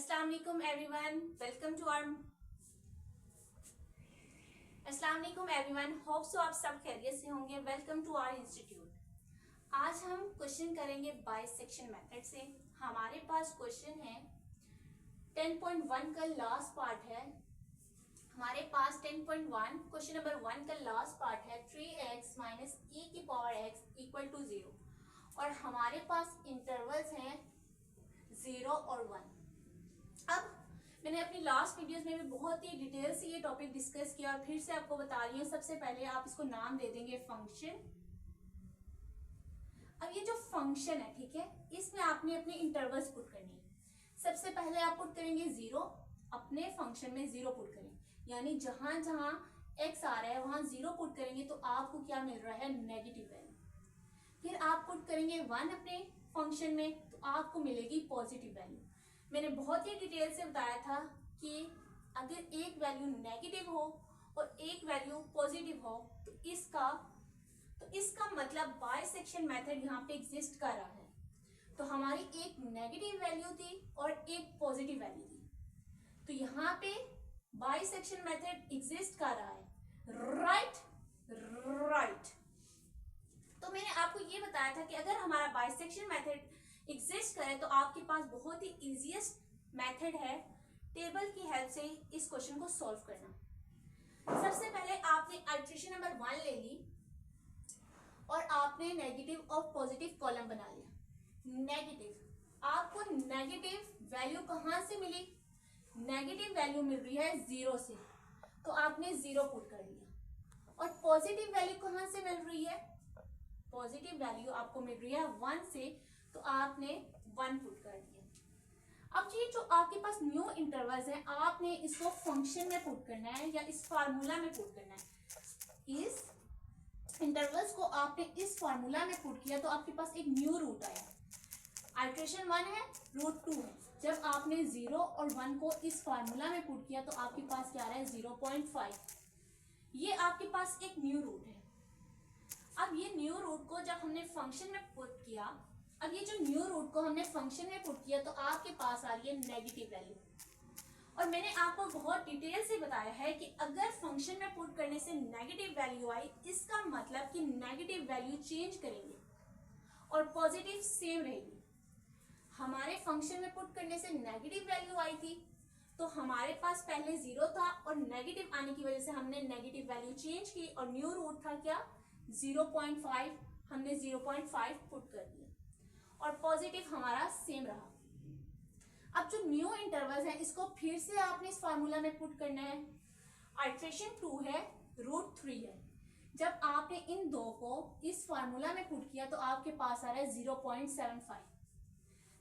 अस्सलाम वालेकुम everyone, welcome to our अस्सलाम वालेकुम एवरीवन, होप सो आप सब खैरियत से होंगे। Welcome to our institute. आज हम क्वेश्चन करेंगे बाइसेक्शन मेथड से। हमारे पास क्वेश्चन है 10.1 का लास्ट पार्ट है। हमारे पास 10.1 क्वेश्चन नंबर 1 का लास्ट पार्ट है 3x माइनस e की पावर x इक्वल टू 0 और हमारे पास इंटरवल्स हैं 0 और 1। अब मैंने अपनी लास्ट वीडियोस में भी बहुत ही डिटेल से ये टॉपिक डिस्कस किया और फिर से आपको बता रही हूँ। सबसे पहले आप इसको नाम दे देंगे फंक्शन। अब ये जो फंक्शन है, ठीक है, इसमें आपने अपने इंटरवल्स पुट करनी है। सबसे पहले आप पुट करेंगे 0, अपने फंक्शन में 0 पुट करें, यानी जहां जहां x आ रहा है वहां 0 पुट करेंगे तो आपको क्या मिल रहा है, नेगेटिव वैल्यू। फिर आप पुट करेंगे 1 अपने फंक्शन में तो आपको मिलेगी पॉजिटिव वैल्यू। मैंने बहुत ही डिटेल से बताया था कि अगर एक वैल्यू नेगेटिव हो और एक वैल्यू पॉजिटिव हो तो इसका मतलब बाइसेक्शन मेथड यहाँ पे एग्जिस्ट कर रहा है। तो हमारी एक नेगेटिव वैल्यू थी और एक पॉजिटिव वैल्यू थी, तो यहाँ पे बाइसेक्शन मेथड एग्जिस्ट कर रहा है। राइट। तो मैंने आपको ये बताया था कि अगर हमारा बाइसेक्शन मेथड एग्जिस्ट करे तो आपके पास बहुत ही इजीएस्ट मेथड है टेबल की हेल्प से इस क्वेश्चन को सॉल्व करना। सबसे पहले आपने इटरेशन नंबर 1 ले ली और आपने नेगेटिव और पॉजिटिव कॉलम बना लिया। नेगेटिव, आपको नेगेटिव वैल्यू कहां से मिली, नेगेटिव वैल्यू मिल रही है 0 से, तो आपने 0 पुट कर लिया। और पॉजिटिव वैल्यू कहां से मिल रही है, पॉजिटिव वैल्यू आपको मिल रही है 1 से, तो आपने 1 पुट कर दिया। अब ये जो आपके पास न्यू इंटरवल्स है, आपने इसको फंक्शन में पुट करना है या इस फार्मूला में पुट करना है। इस इंटरवल्स को आपने इस फार्मूला में पुट किया तो आपके पास एक न्यू रूट आया। इटरेशन 1 है, रूट 2 है। जब आपने 0 और 1 को इस फार्मूला में पुट किया तो आपके पास क्या आ रहा है, 0.5। ये आपके पास एक न्यू रूट है। अब ये न्यू रूट को जब हमने फंक्शन में पुट किया, अब ये जो न्यू रूट को हमने फंक्शन में पुट किया तो आपके पास आ रही है नेगेटिव वैल्यू। और मैंने आपको बहुत डिटेल से बताया है कि अगर फंक्शन में पुट करने से नेगेटिव वैल्यू आई, इसका मतलब कि नेगेटिव वैल्यू चेंज करेंगे और पॉजिटिव सेम रहेगी। हमारे फंक्शन में पुट करने से नेगेटिव वैल्यू आई थी तो हमारे पास पहले 0 था और नेगेटिव आने की वजह से हमने नेगेटिव वैल्यू चेंज की और न्यू रूट था क्या, 0.5, हमने 0.5 पुट कर दिया और पॉजिटिव हमारा सेम रहा। अब जो न्यू इंटरवल्स है इसको फिर से आपने इस फार्मूला में पुट करना है। इटरेशन 2 है, रूट 3 है। जब आपने इन दो को इस फार्मूला में पुट किया तो आपके पास आ रहा है 0.75।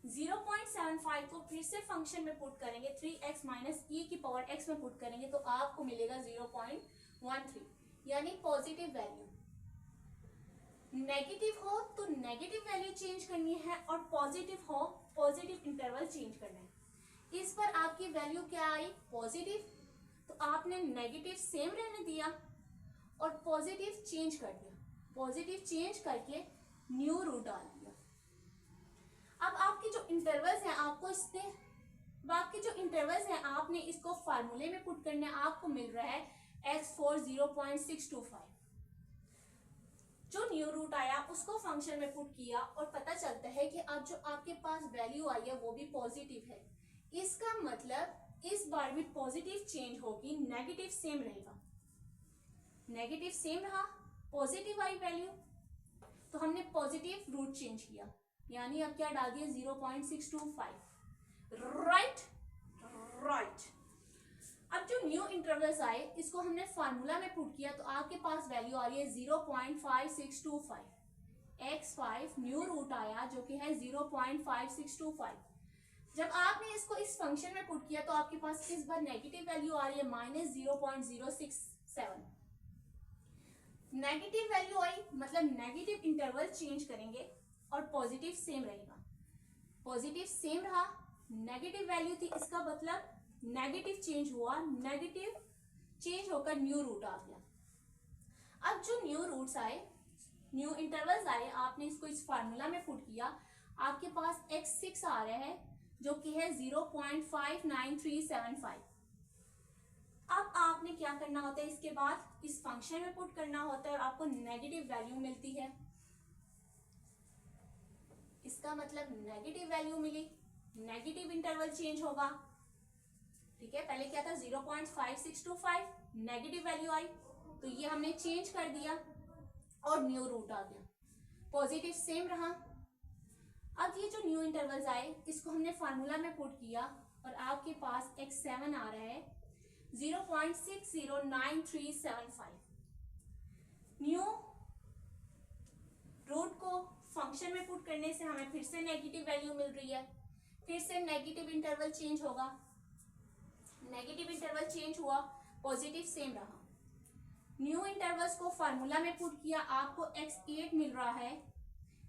0.75 को फिर से फंक्शन में पुट करेंगे, 3x माइनस e की पावर x में पुट करेंगे तो आपको मिलेगा 0.13, यानी पॉजिटिव वैल्यू। नेगेटिव हो तो नेगेटिव वैल्यू चेंज करनी है और पॉजिटिव हो पॉजिटिव इंटरवल चेंज करना है। इस पर आपकी वैल्यू क्या आई, पॉजिटिव, तो आपने नेगेटिव सेम रहने दिया और पॉजिटिव चेंज कर दिया। पॉजिटिव चेंज करके न्यू रूट डाल दिया। अब आपके जो इंटरवल्स हैं आपने इसको फार्मूले में पुट करना है। आपको मिल रहा है x4 0.625। जो न्यू रूट आया उसको फंक्शन में पुट किया और पता चलता है कि अब जो आपके पास वैल्यू आई है वो भी पॉजिटिव है। इसका मतलब इस बार भी पॉजिटिव चेंज होगी, नेगेटिव सेम रहेगा। नेगेटिव सेम रहा, पॉजिटिव आई वैल्यू, तो हमने पॉजिटिव रूट चेंज किया, यानी अब क्या डाल दिया, 0.625। राइट। अब जो न्यू इंटरवल्स आए इसको हमने फार्मूला में पुट किया तो आपके पास वैल्यू आ रही है 0.5625। x5 न्यू रूट आया जो कि है 0.5625। जब आपने इसको इस फंक्शन में पुट किया तो आपके पास इस बार नेगेटिव वैल्यू आ रही है -0.067। नेगेटिव वैल्यू आई मतलब नेगेटिव इंटरवल चेंज करेंगे और पॉजिटिव सेम रहेगा। पॉजिटिव सेम रहा, नेगेटिव वैल्यू थी, इसका मतलब नेगेटिव चेंज हुआ, नेगेटिव चेंज होकर न्यू रूट आ गया। अब जो न्यू रूट्स आए, न्यू इंटरवल्स आए, आपने इसको इस फार्मूला में पुट किया, आपके पास x6 आ रहा है जो कि है 0.59375। अब आपने क्या करना होता है, इसके बाद इस फंक्शन में पुट करना होता है और आपको नेगेटिव वैल्यू मिलती है। इसका मतलब नेगेटिव वैल्यू मिली, नेगेटिव इंटरवल चेंज होगा। ठीक है, पहले क्या था 0.5625, नेगेटिव वैल्यू आई तो ये हमने चेंज कर दिया और न्यू रूट आ गया। पॉजिटिव सेम रहा। अब ये जो न्यू इंटरवल्स आए इसको हमने फार्मूला में पुट किया और आपके पास x7 आ रहा है 0.609375। न्यू रूट को फंक्शन में पुट करने से हमें फिर से नेगेटिव वैल्यू मिल रही है, फिर से नेगेटिव इंटरवल चेंज होगा। नेगेटिव इंटरवल चेंज हुआ, पॉजिटिव सेम रहा। न्यू इंटरवल्स को फार्मूला में पुट किया, आपको x8 मिल रहा है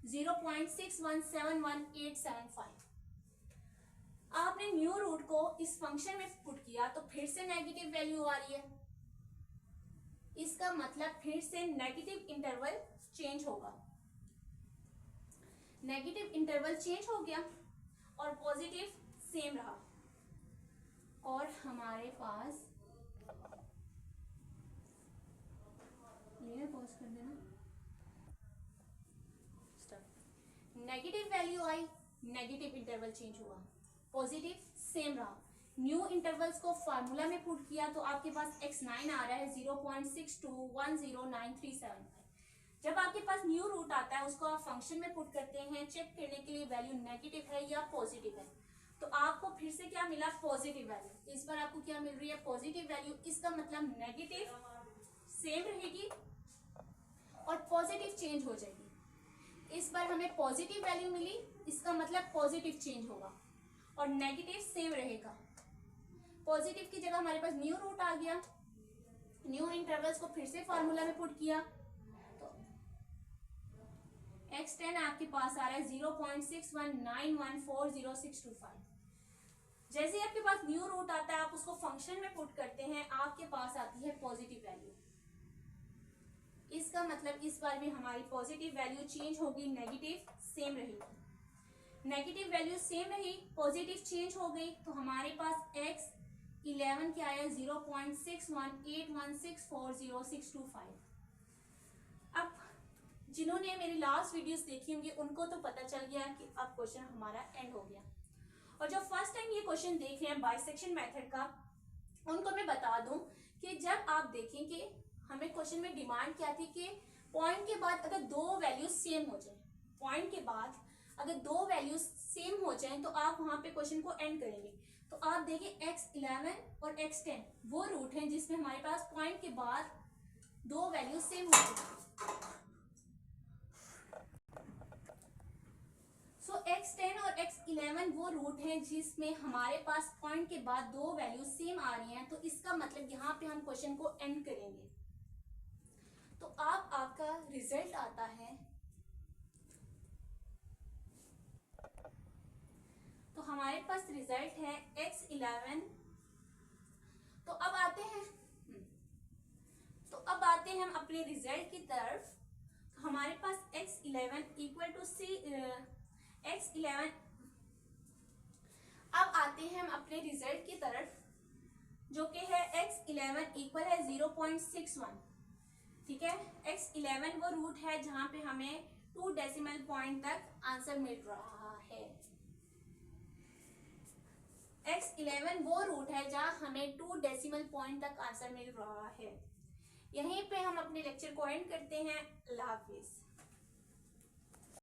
0.6171875। आपने न्यू रूट को इस फंक्शन में पुट किया तो फिर से नेगेटिव वैल्यू आ रही है। इसका मतलब फिर से नेगेटिव इंटरवल चेंज होगा। नेगेटिव इंटरवल चेंज हो गया और पॉजिटिव सेम रहा। और हमारे पास पॉज कर देना, नेगेटिव वैल्यू आई, नेगेटिव इंटरवल चेंज हुआ, पॉजिटिव सेम रहा। न्यू इंटरवल्स को फार्मूला में पुट किया तो आपके पास x9 आ रहा है 0.62109375। जब आपके पास न्यू रूट आता है उसको आप फंक्शन में पुट करते हैं चेक करने के लिए वैल्यू नेगेटिव है या पॉजिटिव है, तो आपको फिर से क्या मिला, पॉजिटिव वैल्यू। इस बार आपको क्या मिल रही है, पॉजिटिव वैल्यू। इसका मतलब नेगेटिव सेम रहेगी और पॉजिटिव चेंज हो जाएगी। इस बार हमें पॉजिटिव वैल्यू मिली, इसका मतलब पॉजिटिव चेंज होगा और नेगेटिव सेम रहेगा। पॉजिटिव की जगह हमारे पास न्यू रूट आ गया। न्यू इंटरवल्स को फिर से फार्मूला में पुट किया तो x10 आपके पास आ रहा है 0.61914065। जैसे ही आपके पास न्यू रूट आता है आप उसको फंक्शन में पुट करते हैं, आपके पास आती है पॉजिटिव वैल्यू। इसका मतलब इस बार भी हमारी पॉजिटिव वैल्यू चेंज होगी, नेगेटिव सेम रहेगी। नेगेटिव वैल्यू सेम रही, पॉजिटिव चेंज हो गई तो हमारे पास x11 क्या है 0.6181640625। अब जिन्होंने मेरी लास्ट वीडियोस देखी होंगी उनको तो पता चल गया कि अब क्वेश्चन हमारा एंड हो गया। और जो फर्स्ट टाइम ये क्वेश्चन देख रहे हैं बाइसेक्शन मेथड का, उनको मैं बता दूं कि जब आप देखें कि हमें क्वेश्चन में डिमांड क्या थी कि पॉइंट के बाद अगर दो वैल्यूज सेम हो जाए, पॉइंट के बाद अगर दो वैल्यूज सेम हो जाएं तो आप वहां पे क्वेश्चन को एंड करेंगे। तो आप देखिए x11 और x10 वो रूट हैं जिसमें हमारे पास पॉइंट के बाद दो वैल्यूज सेम हो जाए। सो x10 और x11 वो रूट हैं जिसमें हमारे पास पॉइंट के बाद दो वैल्यूज सेम आ रही हैं, तो इसका मतलब यहाँ पे हम क्वेश्चन को एंड करेंगे। तो आपका रिजल्ट आता है, तो हमारे पास रिजल्ट है x11। तो अब आते हैं हम अपने रिजल्ट की तरफ। तो हमारे पास x11 इक्वल टू x11। अब आते हैं हम अपने रिजल्ट की तरफ जो कि है x11 इक्वल है 0.61। ठीक है, x11 वो रूट है जहां पे हमें 2 डेसिमल पॉइंट तक आंसर मिल रहा है। x11 वो रूट है जहां हमें 2 डेसिमल पॉइंट तक आंसर मिल रहा है। यहीं पे हम अपने लेक्चर को एंड करते हैं। अल्लाह हाफिज।